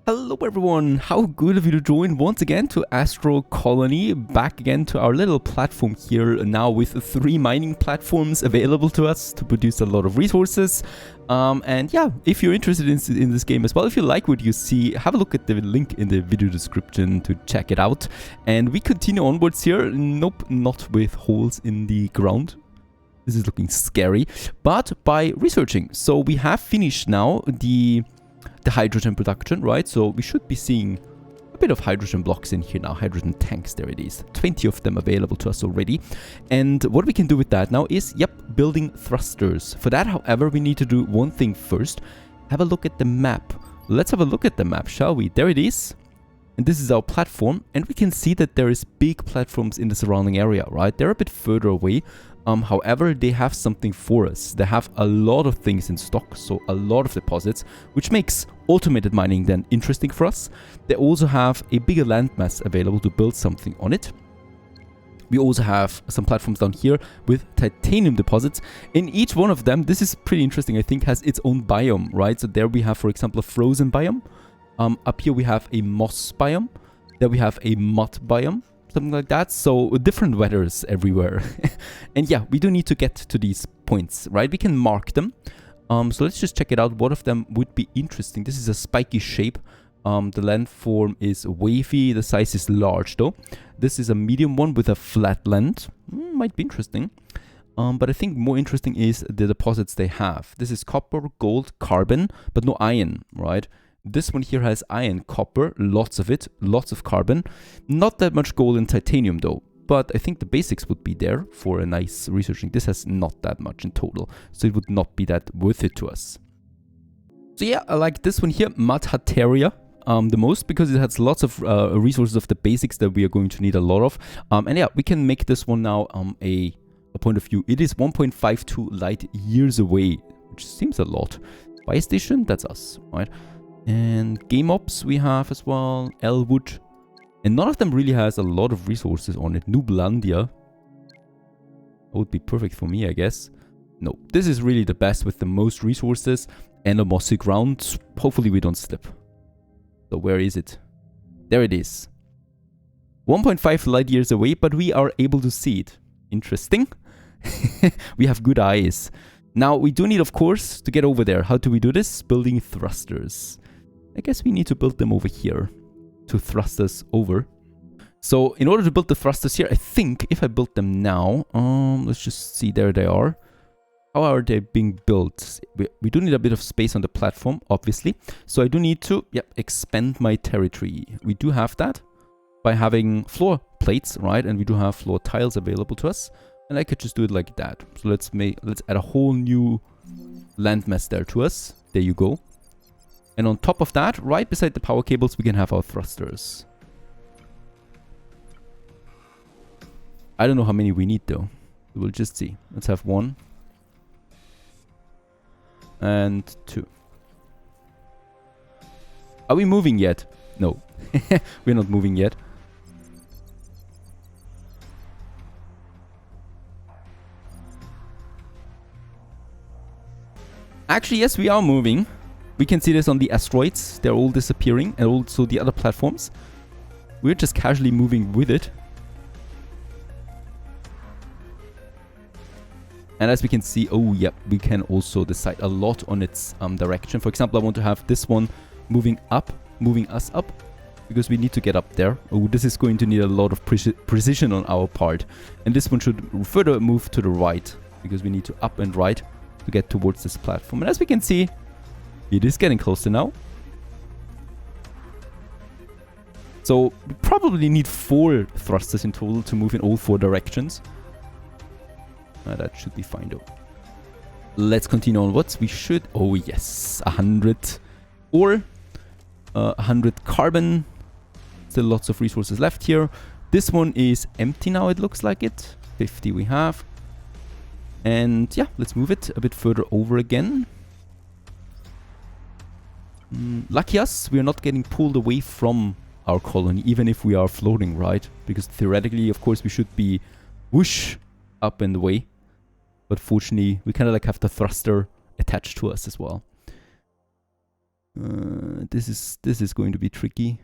Hello everyone, how good of you to join once again to Astro Colony, back again to our little platform here now with 3 mining platforms available to us to produce a lot of resources. And yeah, if you're interested in this game as well, if you like what you see, have a look at the link in the video description to check it out. And we continue onwards here, nope, not with holes in the ground. This is looking scary, but by researching. So we have finished now the hydrogen production, right? So we should be seeing a bit of hydrogen blocks in here now, hydrogen tanks, there it is. 20 of them available to us already. And what we can do with that now is, building thrusters. For that, however, we need to do one thing first. Have a look at the map. Let's have a look at the map, shall we? There it is. And this is our platform. And we can see that there is big platforms in the surrounding area, right? They're a bit further away. However, they have something for us. They have a lot of things in stock, so a lot of deposits, which makes automated mining then interesting for us. They also have a bigger landmass available to build something on it. We also have some platforms down here with titanium deposits. In each one of them, this is pretty interesting, I think, has its own biome, right? So there we have, for example, a frozen biome. Up here we have a moss biome. There we have a mud biome. Something like that, so different weathers everywhere. And yeah, we do need to get to these points, right? We can mark them. So let's just check it out. What of them would be interesting? This is a spiky shape. The landform is wavy. The size is large though. This is a medium one with a flat land. Might be interesting. But I think more interesting is the deposits they have. This is copper, gold, carbon, but no iron, right? This one here has iron, copper, lots of it, lots of carbon. Not that much gold and titanium though, but I think the basics would be there for a nice researching. This has not that much in total, so it would not be that worth it to us. So yeah, I like this one here, Mudhateria, the most, because it has lots of resources of the basics that we are going to need a lot of. And yeah, we can make this one now a point of view. It is 1.52 light years away, which seems a lot. Fire station, that's us, right? And game ops we have as well, Elwood. And none of them really has a lot of resources on it. Nublandia. That would be perfect for me, I guess. No, this is really the best with the most resources and a mossy ground. Hopefully we don't slip. So where is it? There it is. 1.5 light years away, but we are able to see it. Interesting. We have good eyes. Now, we do need, of course, to get over there. How do we do this? Building thrusters. I guess we need to build them over here to thrust us over. So in order to build the thrusters here, I think if I build them now, let's just see, there they are. How are they being built? We do need a bit of space on the platform, obviously. So I do need to, expand my territory. We do have that by having floor plates, right? And we do have floor tiles available to us. And I could just do it like that. So let's add a whole new landmass there to us. There you go. And on top of that, right beside the power cables, we can have our thrusters. I don't know how many we need though. We'll just see. Let's have 1. And 2. Are we moving yet? No. We're not moving yet. Actually, yes, we are moving. We can see this on the asteroids. They're all disappearing, and also the other platforms. We're just casually moving with it. And as we can see, we can also decide a lot on its direction. For example, I want to have this one moving up, moving us up, because we need to get up there. Oh, this is going to need a lot of precision on our part. And this one should further move to the right, because we need to up and right to get towards this platform. And as we can see, it is getting closer now. So we probably need 4 thrusters in total to move in all 4 directions. That should be fine though. Let's continue onwards. We should, oh yes, 100 ore, 100 carbon. Still lots of resources left here. This one is empty now, it looks like it. 50 we have. And yeah, let's move it a bit further over again. Lucky us, we are not getting pulled away from our colony, even if we are floating, right? Because theoretically, of course, we should be whoosh up and away. But fortunately, we kind of like have the thruster attached to us as well. This is going to be tricky.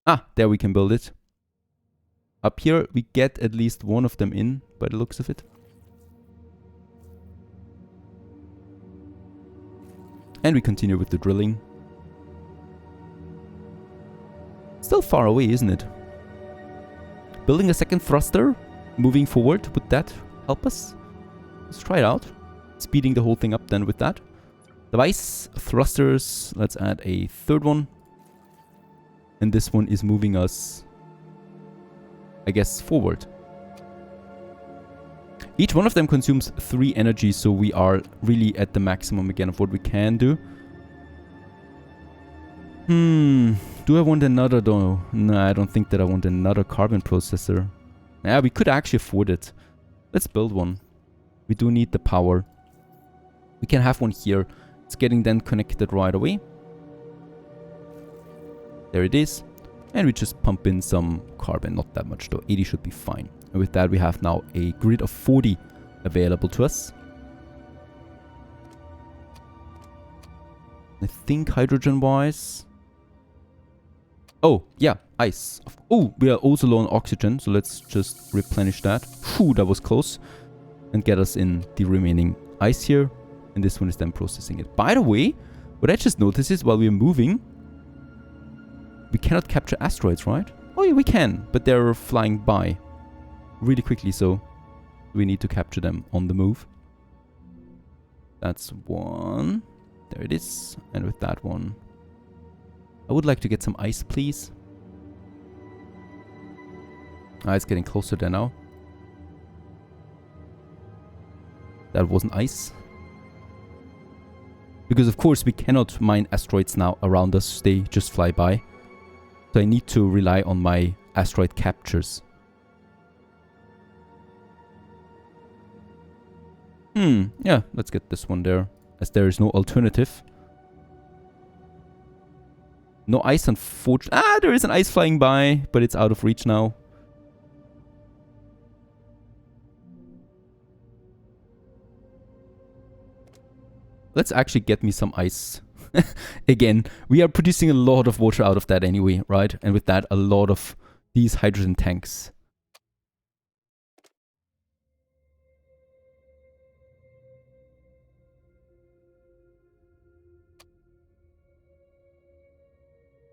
Ah, there we can build it. Up here, we get at least one of them in, by the looks of it. And we continue with the drilling. Still far away, isn't it? Building a second thruster, moving forward. Would that help us? Let's try it out. Speeding the whole thing up then with that. Device, thrusters. Let's add a third one. And this one is moving us, I guess, forward. Each one of them consumes 3 energy, so we are really at the maximum again of what we can do. Do I want another though? No, I don't think that I want another carbon processor. Yeah, we could actually afford it. Let's build one. We do need the power. We can have one here. It's getting then connected right away. There it is. And we just pump in some carbon. Not that much though. 80 should be fine. And with that we have now a grid of 40 available to us. I think hydrogen wise... Oh, yeah, ice. Oh, we are also low on oxygen, so let's just replenish that. Whew, that was close. And get us in the remaining ice here. And this one is then processing it. By the way, what I just noticed is while we're moving, we cannot capture asteroids, right? Oh yeah, we can, but they're flying by really quickly, so we need to capture them on the move. That's one. There it is. And with that one, I would like to get some ice, please. Ah, it's getting closer there now. That wasn't ice. Because of course we cannot mine asteroids now around us. They just fly by. So I need to rely on my asteroid captures. Yeah, let's get this one there, as there is no alternative. No ice, unfortunately. Ah, there is an ice flying by, but it's out of reach now. Let's actually get me some ice. Again, we are producing a lot of water out of that anyway, right? And with that, a lot of these hydrogen tanks.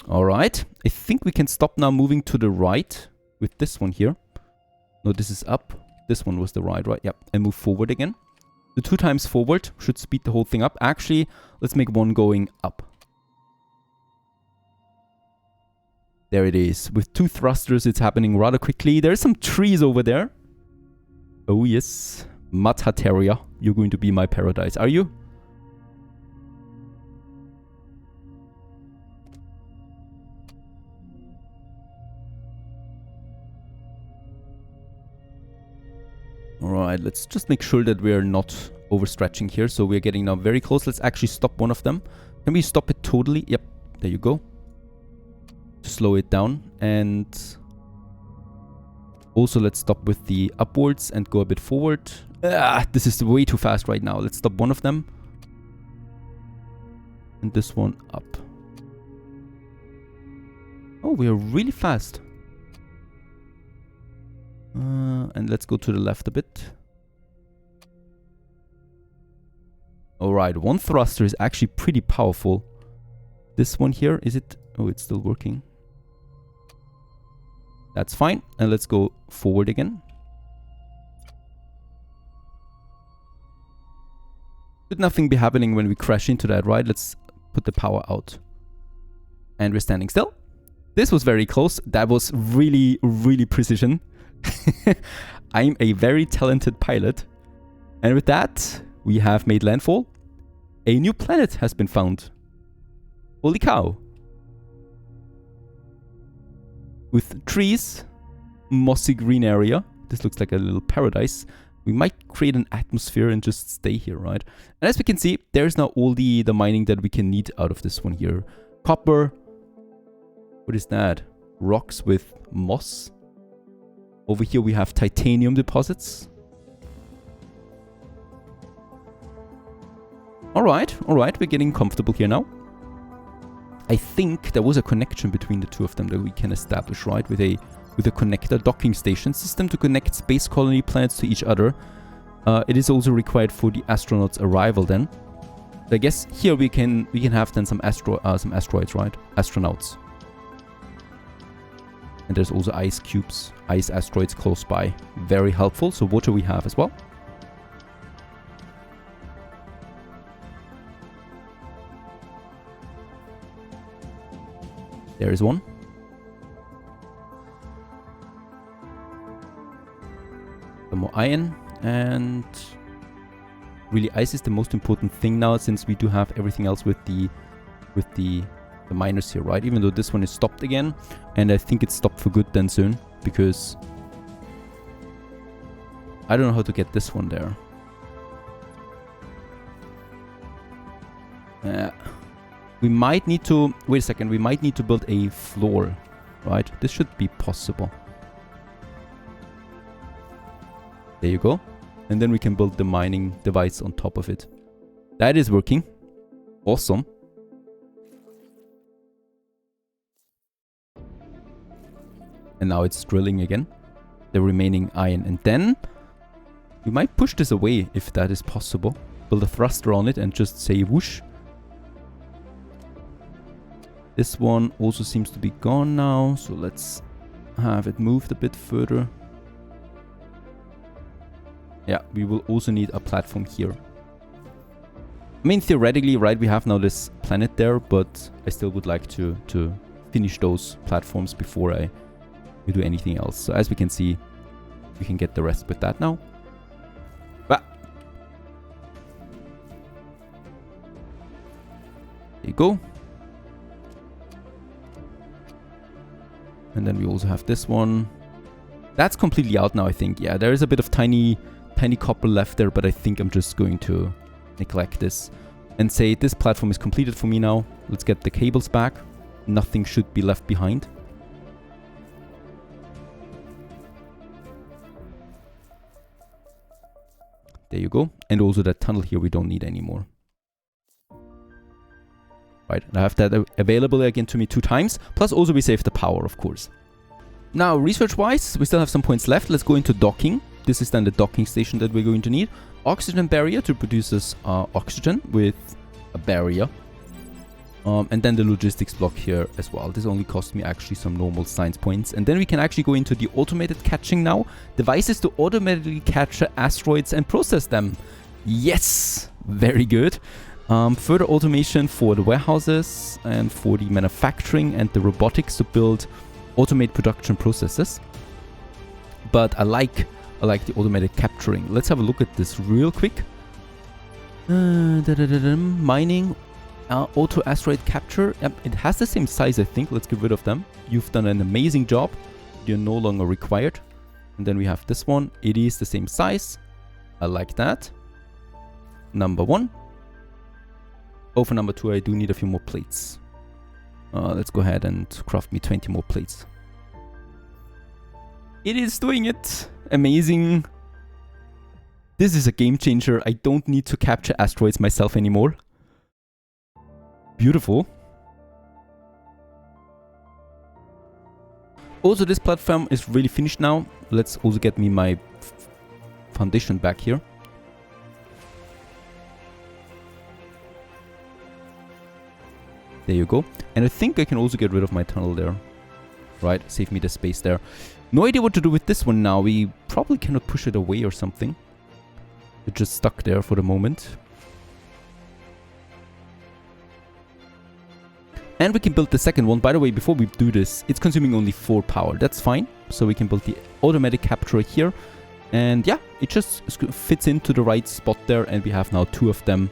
Alright, I think we can stop now moving to the right with this one here. No, this is up. This one was the right? Yep, and move forward again. The 2 times forward should speed the whole thing up. Actually, let's make one going up. There it is. With 2 thrusters, it's happening rather quickly. There's some trees over there. Oh yes. Matateria, you're going to be my paradise, are you? Alright, let's just make sure that we're not overstretching here. So we're getting now very close. Let's actually stop one of them. Can we stop it totally? Yep, there you go. To slow it down. And also let's stop with the upwards and go a bit forward. Ah, this is way too fast right now. Let's stop one of them. And this one up. Oh, we are really fast. And let's go to the left a bit. Alright, one thruster is actually pretty powerful. This one here, is it? Oh, it's still working. That's fine. And let's go forward again. Should nothing be happening when we crash into that, right? Let's put the power out. And we're standing still. This was very close. That was really, really precision. I'm a very talented pilot. And with that, we have made landfall. A new planet has been found. Holy cow. With trees, mossy green area. This looks like a little paradise. We might create an atmosphere and just stay here, right? And as we can see, there's now all the mining that we can need out of this one here. Copper. What is that? Rocks with moss. Over here we have titanium deposits. Alright, we're getting comfortable here now. I think there was a connection between the two of them that we can establish, right? With a connector docking station system to connect space colony planets to each other. It is also required for the astronauts' arrival then. So I guess here we can have then some asteroids, right? Astronauts. And there's also ice cubes, ice asteroids close by. Very helpful. So water we have as well. There is one. Some more iron. And really ice is the most important thing now, since we do have everything else with the miners here, right? Even though this one is stopped again, and I think it's stopped for good then soon, because I don't know how to get this one there. We might need to wait a second. We might need to build a floor, right? This should be possible. There you go. And then we can build the mining device on top of it. That is working. Awesome. And now it's drilling again. The remaining iron. And then we might push this away if that is possible. Build a thruster on it and just say whoosh. This one also seems to be gone now. So let's have it moved a bit further. Yeah, we will also need a platform here. I mean, theoretically, right, we have now this planet there, but I still would like to finish those platforms before we do anything else. So as we can see, we can get the rest with that now. Bah. There you go. And then we also have this one. That's completely out now, I think. Yeah, there is a bit of tiny copper left there, but I think I'm just going to neglect this and say this platform is completed for me now. Let's get the cables back. Nothing should be left behind. There you go. And also that tunnel here we don't need anymore. Right, and I have that available again to me 2 times. Plus also we save the power, of course. Now, research-wise, we still have some points left. Let's go into docking. This is then the docking station that we're going to need. Oxygen barrier to produce us oxygen with a barrier. And then the logistics block here as well. This only cost me actually some normal science points. And then we can actually go into the automated catching now. Devices to automatically capture asteroids and process them. Yes! Very good. Further automation for the warehouses and for the manufacturing and the robotics to build automate production processes. But I like the automated capturing. Let's have a look at this real quick. Mining, auto asteroid capture. Yep, it has the same size, I think. Let's get rid of them. You've done an amazing job. You're no longer required. And then we have this one. It is the same size. I like that. Number 1. Oh, for number 2, I do need a few more plates. Let's go ahead and craft me 20 more plates. It is doing it. Amazing. This is a game changer. I don't need to capture asteroids myself anymore. Beautiful. Also, this platform is really finished now. Let's also get me my foundation back here. There you go. And I think I can also get rid of my tunnel there. Right, save me the space there. No idea what to do with this one now. We probably cannot push it away or something. It's just stuck there for the moment. And we can build the second one. By the way, before we do this, it's consuming only 4 power. That's fine. So we can build the automatic capture here. And yeah, it just fits into the right spot there. And we have now 2 of them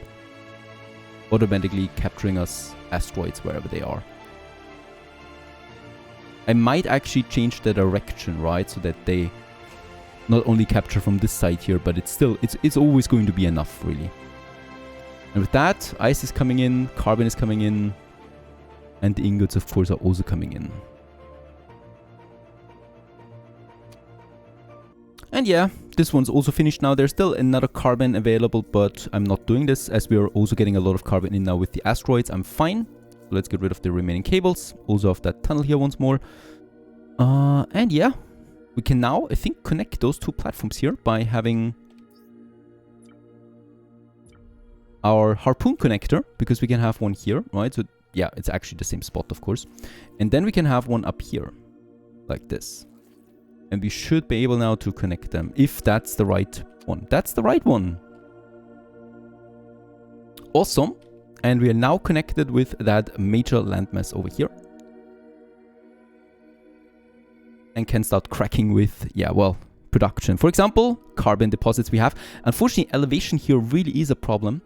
automatically capturing us asteroids wherever they are. I might actually change the direction, right? So that they not only capture from this side here, but it's always going to be enough, really. And with that, ice is coming in, carbon is coming in, and the ingots, of course, are also coming in. And yeah, this one's also finished now. There's still another carbon available, but I'm not doing this as we are also getting a lot of carbon in now with the asteroids. I'm fine. let's get rid of the remaining cables. Also of that tunnel here once more. And yeah, we can now, I think, connect those two platforms here by having our harpoon connector, because we can have one here, right? So yeah, it's actually the same spot, of course. And then we can have one up here, like this. And we should be able now to connect them, if that's the right one. That's the right one. Awesome. And we are now connected with that major landmass over here. And can start cracking with, yeah, well, production. For example, carbon deposits we have. Unfortunately, elevation here really is a problem.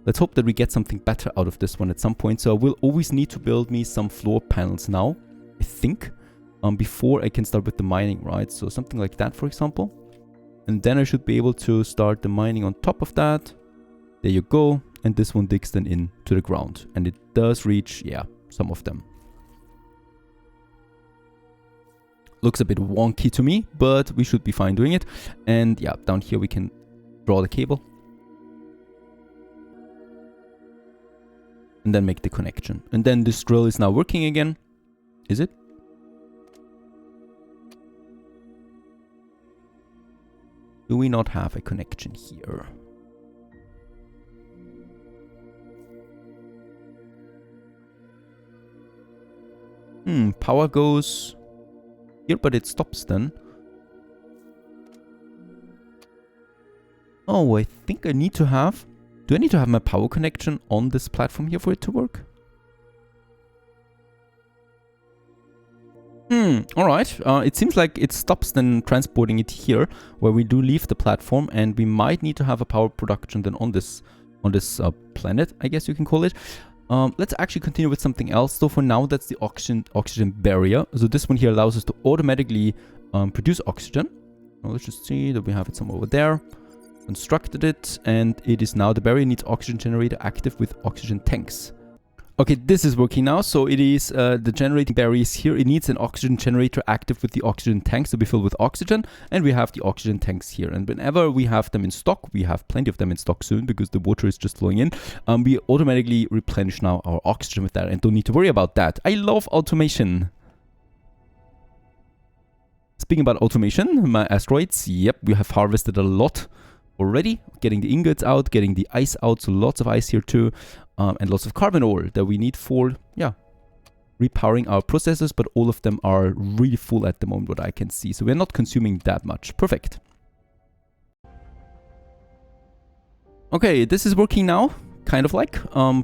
Let's hope that we get something better out of this one at some point. So I will always need to build me some floor panels now, I think, before I can start with the mining, right? So something like that, for example. And then I should be able to start the mining on top of that. There you go. And this one digs then into the ground. And it does reach, yeah, some of them. Looks a bit wonky to me, but we should be fine doing it. And yeah, down here we can draw the cable. And then make the connection. And then this drill is now working again. Is it? Do we not have a connection here? Power goes here, but it stops then. Oh, I think I need to have... Do I need to have my power connection on this platform here for it to work? Alright. It seems like it stops then transporting it here, where we do leave the platform, and we might need to have a power production then on this planet, I guess you can call it. Let's actually continue with something else. So for now, that's the oxygen barrier. So this one here allows us to automatically produce oxygen. Well, let's just see that we have it somewhere over there. Constructed it, and it is now the barrier needs oxygen generator active with oxygen tanks. Okay, this is working now. So it is the generating barriers here. It needs an oxygen generator active with the oxygen tanks to be filled with oxygen. And we have the oxygen tanks here. And whenever we have them in stock, we have plenty of them in stock soon because the water is just flowing in. We automatically replenish now our oxygen with that and don't need to worry about that. I love automation. Speaking about automation, my asteroids, yep, we have harvested a lot already. Getting the ingots out, getting the ice out. So lots of ice here too. And lots of carbon ore that we need for, yeah, repowering our processors, but all of them are really full at the moment, what I can see. So we're not consuming that much. Perfect. Okay, this is working now, kind of like,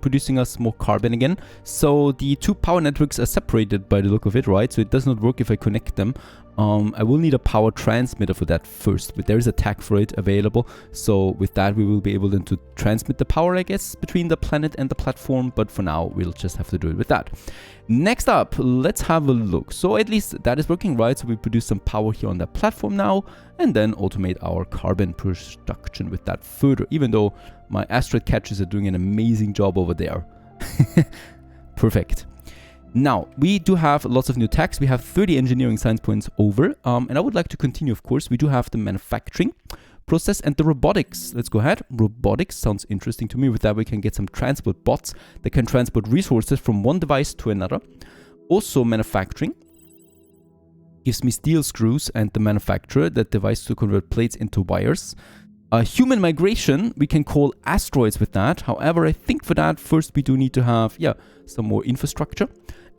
producing us more carbon again. So the two power networks are separated by the look of it, right? So it does not work if I connect them. I will need a power transmitter for that first, but there is a tag for it available. So with that, we will be able then to transmit the power, I guess, between the planet and the platform. But for now, we'll just have to do it with that. Next up, let's have a look. So at least that is working, right? So we produce some power here on that platform now, and then automate our carbon production with that further, even though my asteroid catchers are doing an amazing job over there. Perfect. Now, we do have lots of new tags. We have 30 engineering science points over. And I would like to continue, of course. We do have the manufacturing process and the robotics. Let's go ahead. Robotics sounds interesting to me. With that, we can get some transport bots that can transport resources from one device to another. Also, manufacturing gives me steel screws and the manufacturer, that device to convert plates into wires. Human migration, we can call asteroids with that. However, I think for that, first we do need to have, yeah, some more infrastructure.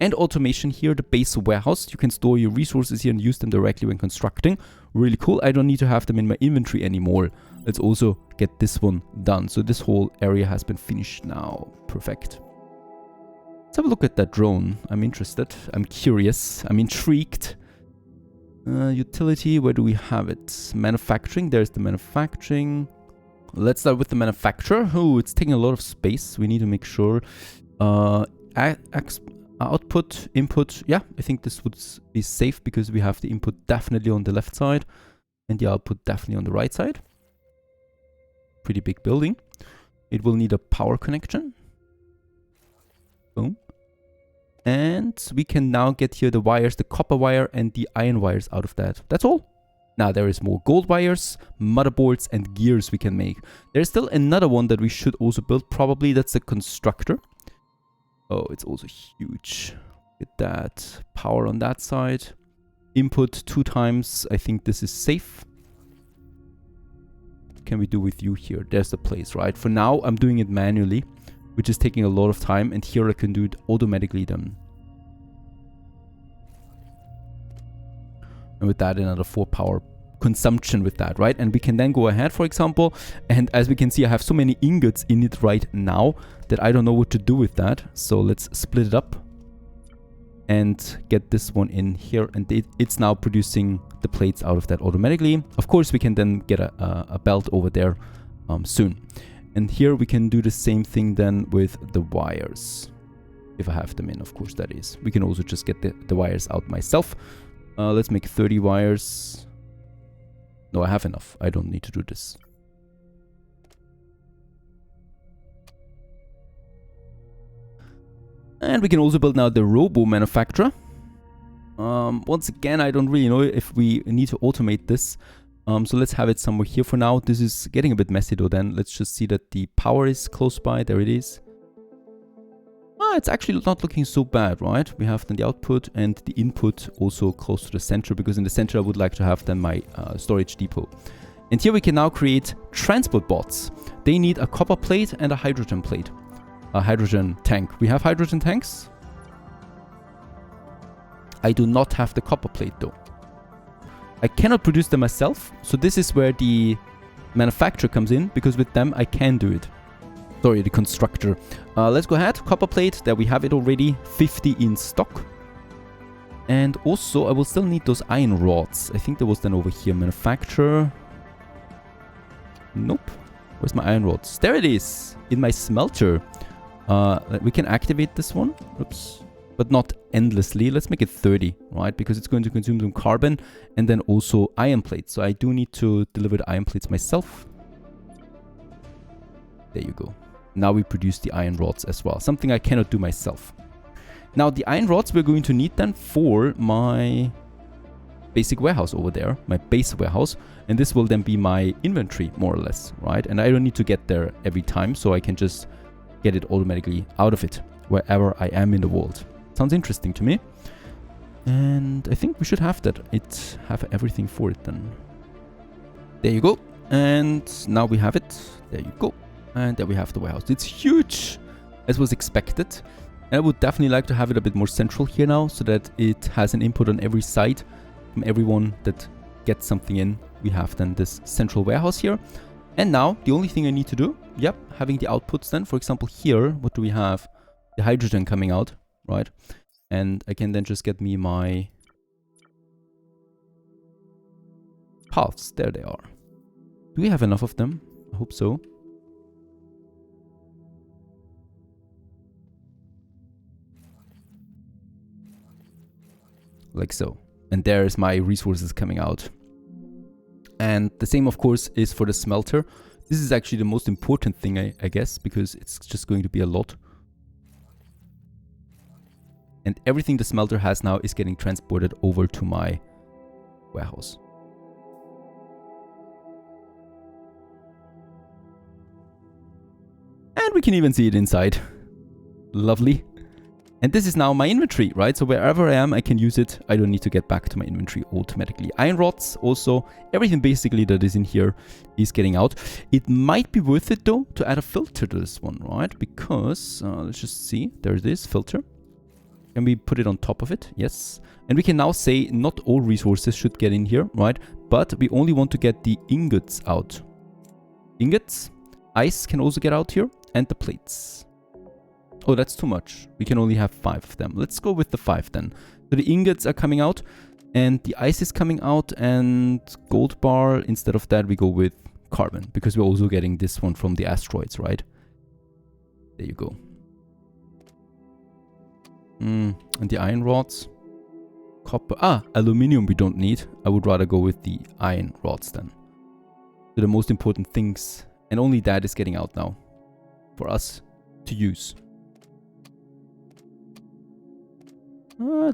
And automation here, the base warehouse. You can store your resources here and use them directly when constructing. Really cool. I don't need to have them in my inventory anymore. Let's also get this one done. So this whole area has been finished now. Perfect. Let's have a look at that drone. I'm interested. I'm curious. I'm intrigued. Utility, where do we have it? Manufacturing, there's the manufacturing. Let's start with the manufacturer. Oh, it's taking a lot of space. We need to make sure. Output, input, yeah, I think this would be safe because we have the input definitely on the left side and the output definitely on the right side. Pretty big building. It will need a power connection. Boom. And we can now get here the wires, the copper wire and the iron wires out of that. That's all. Now there is more gold wires, motherboards and gears we can make. There's still another one that we should also build. Probably that's a constructor. Oh, it's also huge. Get that power on that side. Input 2 times. I think this is safe. What can we do with you here? There's the place, right? For now, I'm doing it manually, which is taking a lot of time. And here I can do it automatically then. And with that, another 4 power consumption with that, right? And we can then go ahead, for example, and as we can see, I have so many ingots in it right now that I don't know what to do with that. So let's split it up and get this one in here, and it's now producing the plates out of that automatically. Of course, we can then get a belt over there soon. And here we can do the same thing then with the wires. If I have them in, of course, that is. We can also just get the wires out myself. Let's make 30 wires. No, I have enough. I don't need to do this. And we can also build now the robo manufacturer. Once again, I don't really know if we need to automate this. So let's have it somewhere here for now. This is getting a bit messy though then. Let's just see that the power is close by. There it is. It's actually not looking so bad, right? We have then the output and the input also close to the center, because in the center I would like to have then my storage depot. And here we can now create transport bots. They need a copper plate and a hydrogen plate. A hydrogen tank. We have hydrogen tanks. I do not have the copper plate though. I cannot produce them myself. So this is where the manufacturer comes in, because with them I can do it. Sorry, the constructor. Let's go ahead. Copper plate. There we have it already. 50 in stock. And also, I will still need those iron rods. I think there was then over here. Manufacturer. Nope. Where's my iron rods? There it is. In my smelter. We can activate this one. Oops. But not endlessly. Let's make it 30, right? Because it's going to consume some carbon. And then also iron plates. So I do need to deliver the iron plates myself. There you go. Now we produce the iron rods as well. Something I cannot do myself. Now the iron rods we're going to need then for my basic warehouse over there. My base warehouse. And this will then be my inventory more or less, right? And I don't need to get there every time. So I can just get it automatically out of it wherever I am in the world. Sounds interesting to me. And I think we should have that. Have everything for it then. There you go. And now we have it. There you go. And there we have the warehouse. It's huge, as was expected. And I would definitely like to have it a bit more central here now, so that it has an input on every side from everyone that gets something in. We have then this central warehouse here. And now, the only thing I need to do, yep, having the outputs then. For example, here, what do we have? The hydrogen coming out, right? And I can then just get me my paths. There they are. Do we have enough of them? I hope so. Like so. And there's my resources coming out. And the same, of course, is for the smelter. This is actually the most important thing, I guess, because it's just going to be a lot. And everything the smelter has now is getting transported over to my warehouse. And we can even see it inside. Lovely. And this is now my inventory, right? So wherever I am, I can use it. I don't need to get back to my inventory automatically. Iron rods also. Everything basically that is in here is getting out. It might be worth it though to add a filter to this one, right? Because, let's just see. There it is, filter. Can we put it on top of it? Yes. And we can now say not all resources should get in here, right? But we only want to get the ingots out. Ingots. Ice can also get out here. And the plates. Oh, that's too much. We can only have 5 of them. Let's go with the 5 then. So the ingots are coming out and the ice is coming out, and gold bar. Instead of that, we go with carbon, because we're also getting this one from the asteroids, right? There you go. And the iron rods. Copper. Aluminium we don't need. I would rather go with the iron rods then. So the most important things. And only that is getting out now for us to use.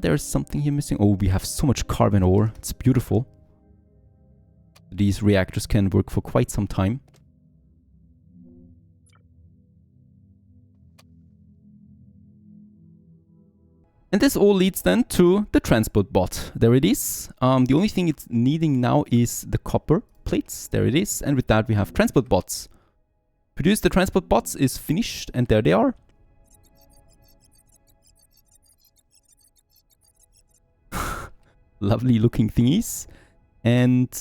There's something here missing. Oh, we have so much carbon ore. It's beautiful. These reactors can work for quite some time. And this all leads then to the transport bot. There it is. The only thing it's needing now is the copper plates. There it is. And with that, we have transport bots. Produce the transport bots is finished, and there they are. Lovely looking thingies. And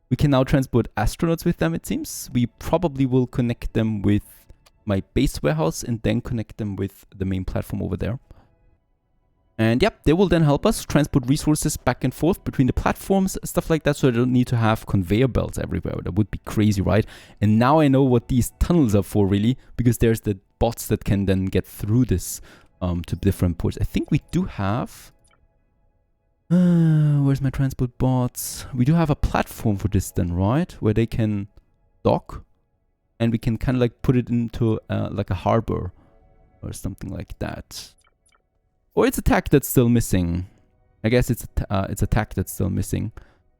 we can now transport astronauts with them, it seems. We probably will connect them with my base warehouse and then connect them with the main platform over there. And yep, they will then help us transport resources back and forth between the platforms, stuff like that, so I don't need to have conveyor belts everywhere. That would be crazy, right? And now I know what these tunnels are for, really, because there's the bots that can then get through this to different ports. I think we do have... where's my transport bots? We do have a platform for this then, right? Where they can dock. And we can kind of like put it into like a harbor or something like that. Or it's a tech that's still missing. I guess it's a tech that's still missing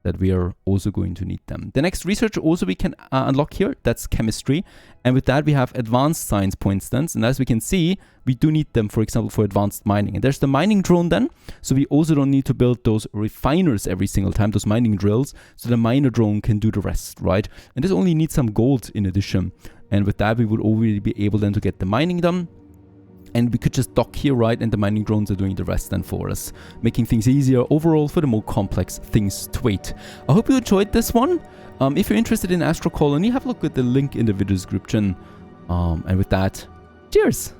that we are also going to need them. The next research also we can unlock here, that's chemistry. And with that we have advanced science, for instance. And as we can see, we do need them, for example, for advanced mining. And there's the mining drone then. So we also don't need to build those refiners every single time, those mining drills. So the miner drone can do the rest, right? And this only needs some gold in addition. And with that, we would already be able then to get the mining done. And we could just dock here, right? And the mining drones are doing the rest then for us, making things easier overall for the more complex things to wait. I hope you enjoyed this one. If you're interested in Astro Colony, have a look at the link in the video description. And with that, cheers!